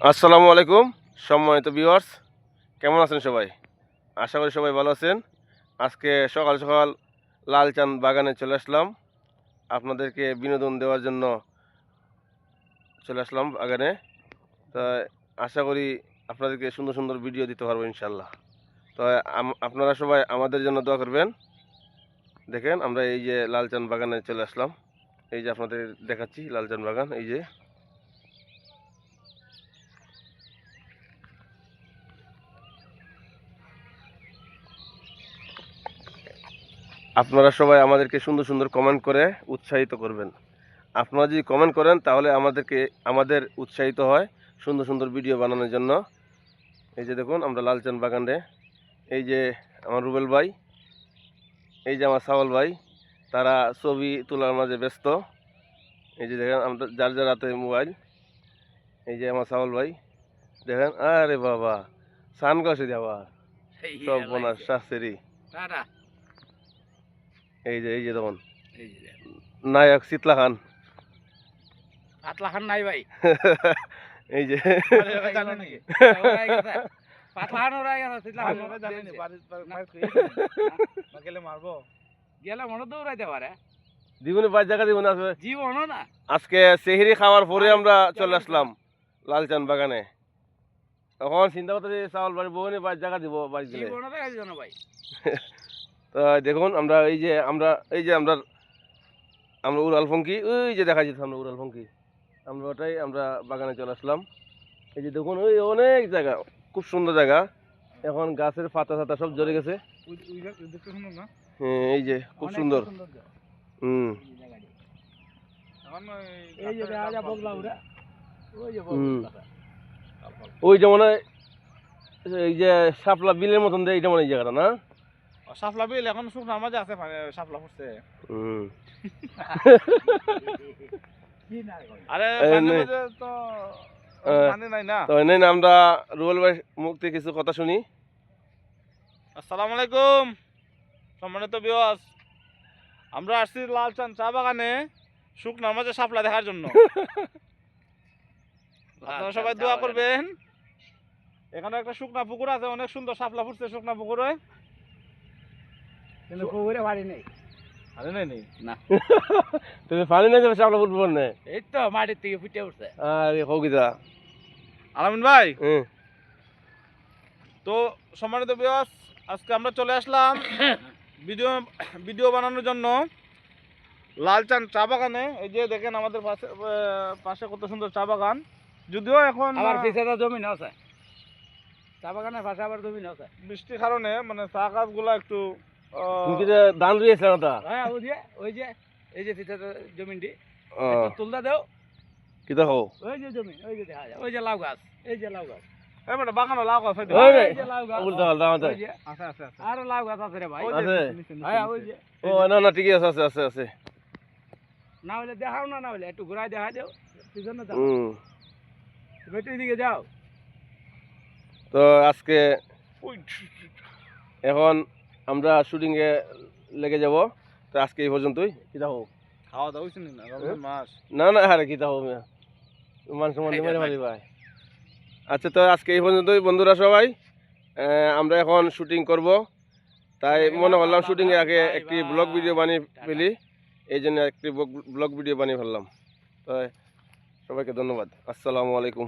আসসালামু আলাইকুম সম্মানিত ভিউয়ার্স, কেমন আছেন সবাই? আশা করি সবাই ভালো আছেন। আজকে সকাল সকাল লালচাঁদ বাগানে চলে আসলাম, আপনাদেরকে বিনোদন দেওয়ার জন্য চলে আসলাম বাগানে। তো আশা করি আপনাদেরকে সুন্দর সুন্দর ভিডিও দিতে পারবো ইনশাল্লাহ। তো আপনারা সবাই আমাদের জন্য দোয়া করবেন। দেখেন আমরা এই যে লালচাঁদ বাগানে চলে আসলাম, এই যে আপনাদের দেখাচ্ছি লালচাঁদ বাগান। এই যে আপনারা সবাই আমাদেরকে সুন্দর সুন্দর কমেন্ট করে উৎসাহিত করবেন। আপনারা যদি কমেন্ট করেন তাহলে আমাদের উৎসাহিত হয় সুন্দর সুন্দর ভিডিও বানানোর জন্য। এই যে দেখুন আমরা লালচাঁদ বাগানে, এই যে আমার রুবেল ভাই, এই যে আমার সাওয়াল ভাই, তারা ছবি তোলার মাঝে ব্যস্ত। এই যে দেখেন আমরা যার যার হাতে মোবাইল। এই যে আমার সাওয়াল ভাই দেখেন, আরে বাবা সান গাছে আবার সব বোনার শাস্তেরই। এই যে দেখুন নায়ক শীতলা খান, পাতলা খান নাই ভাই। এই যে পাতলা খান ওরা গেছে, শীতলা খান ওরা জানেনি। গেলে মারবো, গেলে মনে দৌড়াইতে পারে। জীবনে 5 জায়গা জীবনে আছে জীবনও না। আজকে সেহরি খাওয়ার পরে আমরা চলে আসলাম লালচাঁদ বাগানে। এখন চিন্তা করতে চাউল বাড়ি বউনে 5 জায়গা দিব বাড়ি দিলে। জীবনও দেখা যায় না ভাই। তো দেখুন আমরা এই যে আমরা উড়াল ফঙ্কি, ওই যে দেখা যাচ্ছে আমরা উড়াল ফঙ্কি, আমরা ওটাই আমরা বাগানে চলে আসলাম। এই যে দেখুন ওই অনেক জায়গা, খুব সুন্দর জায়গা। এখন গাছের পাতা ছাতা সব ঝরে গেছে। হ্যাঁ এই যে খুব সুন্দর। ওই যে মনে হয় এই যে শাপলা বিলের মতন দেয়, এটা মনে হয় এই জায়গাটা না? শাপলা বিল এখন শুকনার মাঝে আছে, শাপলা ফুটছে। আরে আমরা রুবেল ভাই মুখ থেকে কিছু কথা শুনি। আসসালামু আলাইকুম সম্মানিত ভিউয়ার্স, আমরা আসছি লালচাঁদ চা বাগানে শুকনার মাঝে শাপলা দেখার জন্য। আপনারা সবাই দোয়া করবেন। এখানে একটা শুকনা পুকুর আছে, অনেক সুন্দর শাপলা ফুটছে শুকনা পুকুরে, কিন্তু পুকুরে পানি নেই। তুমি পানি নাই যাবে শাপলা ফুটবো না? এই তো মাটির থেকে ফুটে উঠছে। আরে হগিদা আলামিন ভাই। তো সম্মানিত ভিউয়ার্স, আজকে আমরা চলে আসলাম ভিডিও বানানোর জন্য লালচাঁদ চা বাগানে। এই যে দেখেন আমাদের পাশে কত সুন্দর চা বাগান। যদিও এখন আবার পিছে জমিন আছে, চা বাগানের পাশে আবার জমিন আছে। বৃষ্টির কারণে মানে চা গাছগুলা একটু ধান রয়েছে না? হ্যাঁ ওই যে এই যে পিছে জমিনটি তুলদা দেও কি দেখো, ওই যে জমিন, ওই যে দেখা যায়, ওই যে লাউ গাছ, এই যে লাউ গাছ, বাগানো লাউ গাছ আছে। আর লাউ গাছ আছে রে ভাই। না ঠিকই আছে আছে আছে। না হলে দেখাও না, হলে একটু ঘুরাই দেখা দেও, পিছনে যাও, বেটির দিকে যাও। তো আজকে এখন আমরা শুটিং এ লেগে যাব। তো আজকে এই পর্যন্তই। কি দেখো খাওয়া দাওয়া হইছে না? মাছ না না, আরে কি দেখো মানুষ মেরে মারি ভাই। আচ্ছা, তো আজকে এই পর্যন্তই বন্ধুরা সবাই। আমরা এখন শুটিং করব, তাই মনে করলাম শুটিং এর আগে একটি ব্লগ ভিডিও বানিয়ে ফেলি, এই জন্য একটি ব্লগ ভিডিও বানিয়ে ফেললাম। তো সবাইকে ধন্যবাদ। আসসালামু আলাইকুম।